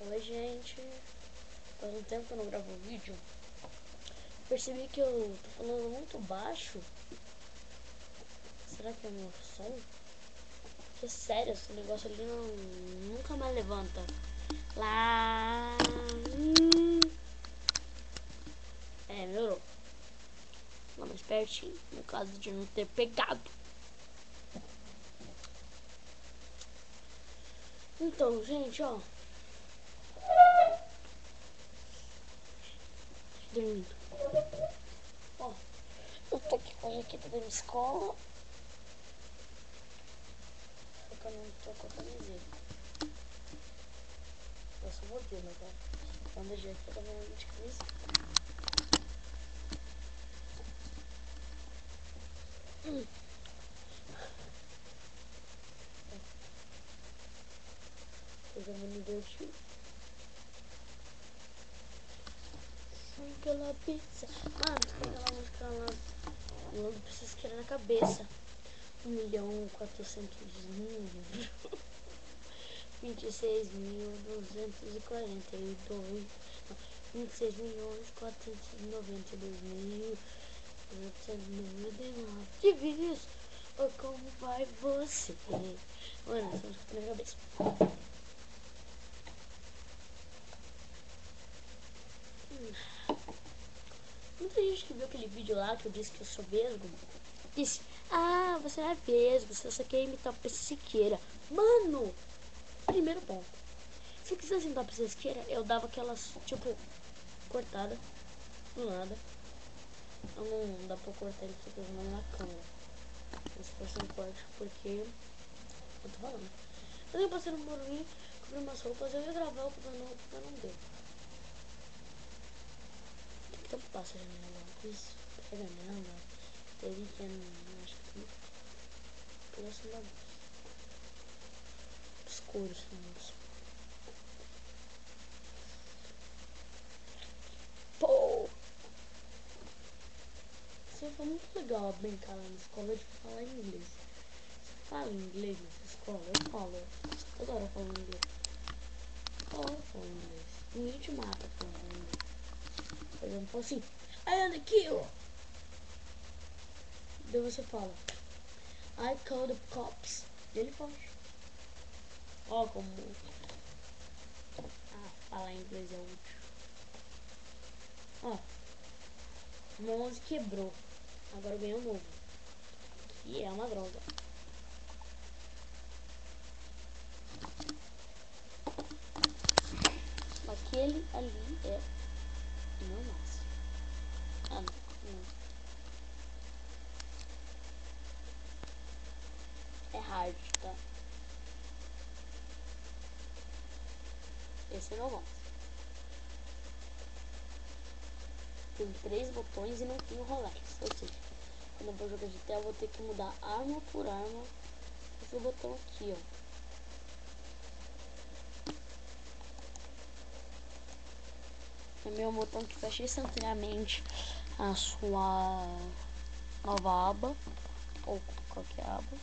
Oi, gente. Faz um tempo que eu não gravo vídeo. Percebi que eu tô falando muito baixo. Será que é o meu som? Porque sério, esse negócio ali nunca mais levanta. Lá. Melhorou. Lá mais pertinho, no caso de não ter pegado. Então, gente, ó. Dormindo. Ó, eu tô aqui com a jaqueta da minha escola. Só que eu não tô com a camiseta. Eu sou modelo, tá? Quando a jaqueta vai de camiseta. Eu me diverti. Aquela pizza. Mano, tem aquela música lá. Logo pra vocês querem na cabeça. 1.400.000 26.242 26.492.899 divididos. Ou como vai você? Mano, essa música tá na minha cabeça. Muita gente que viu aquele vídeo lá que eu disse que eu sou vesgo disse: ah, você não é vesgo, você só quer imitar o PC Siqueira. Mano, primeiro ponto, se eu quisesse imitar o PC Siqueira, eu dava aquelas, tipo, cortada do nada. Não dá pra cortar ele simplesmente na câmera. Se fosse um corte, porque eu tô falando. Mas eu passei no Morumbi, comprei umas roupas, eu ia gravar o comprando roupa, mas não deu. Que tempo passa já, né? Isso, pega nela. Teve que acho que próximo da bolsa. Os couros na bolsa. Pô! Isso foi muito legal brincar lá na escola de falar inglês. Você fala inglês nessa escola? Eu falo. Toda hora eu falo inglês. Toda hora eu falo inglês. Ninguém te mata falando inglês. Por exemplo, fala assim: I am the kill. Daí você fala: I call the cops. E ele faz. Ó, como falar inglês é útil. Ó, meu mouse quebrou. Agora eu ganhei um novo. E é uma droga. Aquele ali é o meu mouse. Ah, não. É hard, tá? Esse é meu mouse. Tem 3 botões e não tem o Rolex. Ou seja, quando eu vou jogar GTA eu vou ter que mudar arma por arma. Esse botão aqui, ó. É meu botão que fecha instantaneamente a sua nova aba. Ou qualquer aba.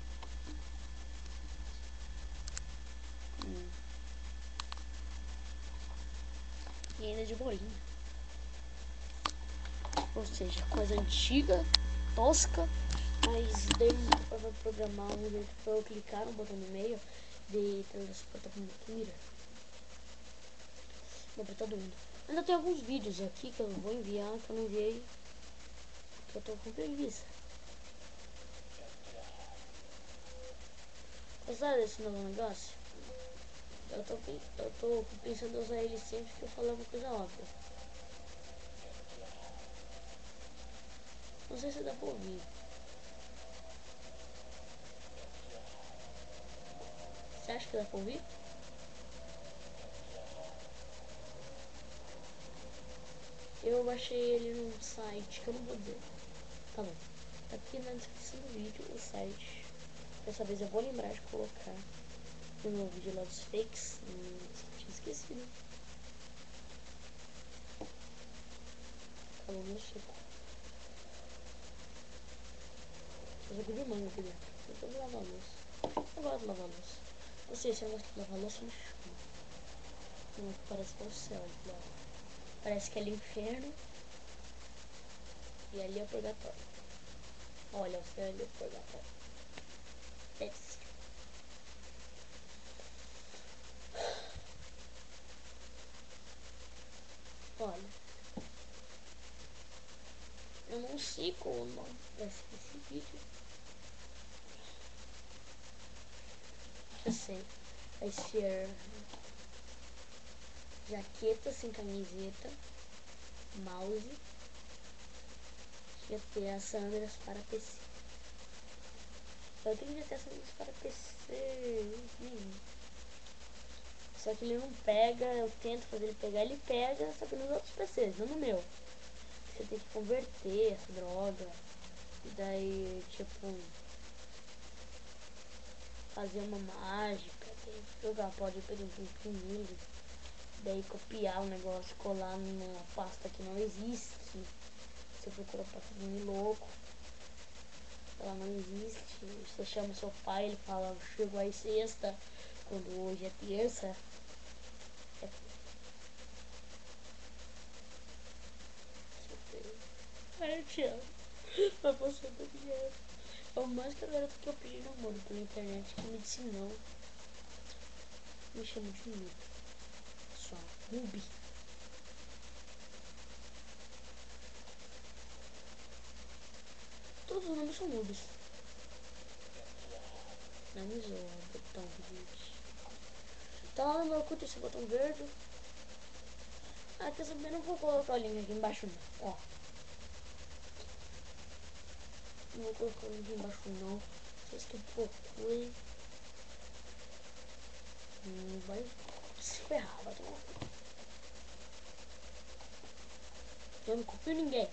E ainda de bolinha. Ou seja, coisa antiga, tosca, mas daí vai programar um jeito pra eu clicar no botão no meio de transportar para uma mira. Meu pé tá doendo. Ainda tem alguns vídeos aqui que eu vou enviar, que eu não enviei, que eu tô com preguiça. Gostaram desse novo negócio? Eu tô pensando em usar ele sempre que eu falar uma coisa óbvia. Não sei se dá pra ouvir. Você acha que dá pra ouvir? Eu baixei ele num site que eu não vou dizer. Tá bom. Tá aqui na descrição do vídeo o site. Dessa vez eu vou lembrar de colocar no meu vídeo lá dos fakes. Tinha esquecido. Falou no suco. Eu jogo de manga aqui dentro. Eu tô lavando a louça. Eu gosto de lavar a louça. Não sei se eu gosto de lavar a louça, mas Não, parece que é o céu, ó. Parece que é o inferno. E ali é o purgatório. Olha, o céu ali é o purgatório. Deve ser. Olha. Eu não sei como vai ser esse vídeo. Eu sei. Vai ser jaqueta sem camiseta, mouse, GTA San Andreas para PC. Eu tenho GTA San Andreas para PC. Só que ele não pega, eu tento fazer ele pegar, ele pega, só que nos outros PCs, não no meu. Você tem que converter essa droga. E daí, tipo, fazer uma mágica, tem que jogar, pode pegar um imprimir, daí copiar o negócio, colar numa pasta que não existe. Você procura a pasta de louco, ela não existe. Você chama seu pai, ele fala, chegou aí sexta, quando hoje é terça. Ai, eu te amo. Mas você não me ama. É o mais que a garota que eu pedi namoro pela internet que me disse não. Me chama de Noob. Só Noob. Todos os nomes são Noobs. Não me zoa, botão verde. Tá lá no meu curto esse botão verde. Ah, quer saber? Não vou colocar o link aqui embaixo não. Ó. Não vou colocar o link aqui embaixo não. Vocês que procurem. Vai se ferrar, vai tomar. Eu não confio em ninguém.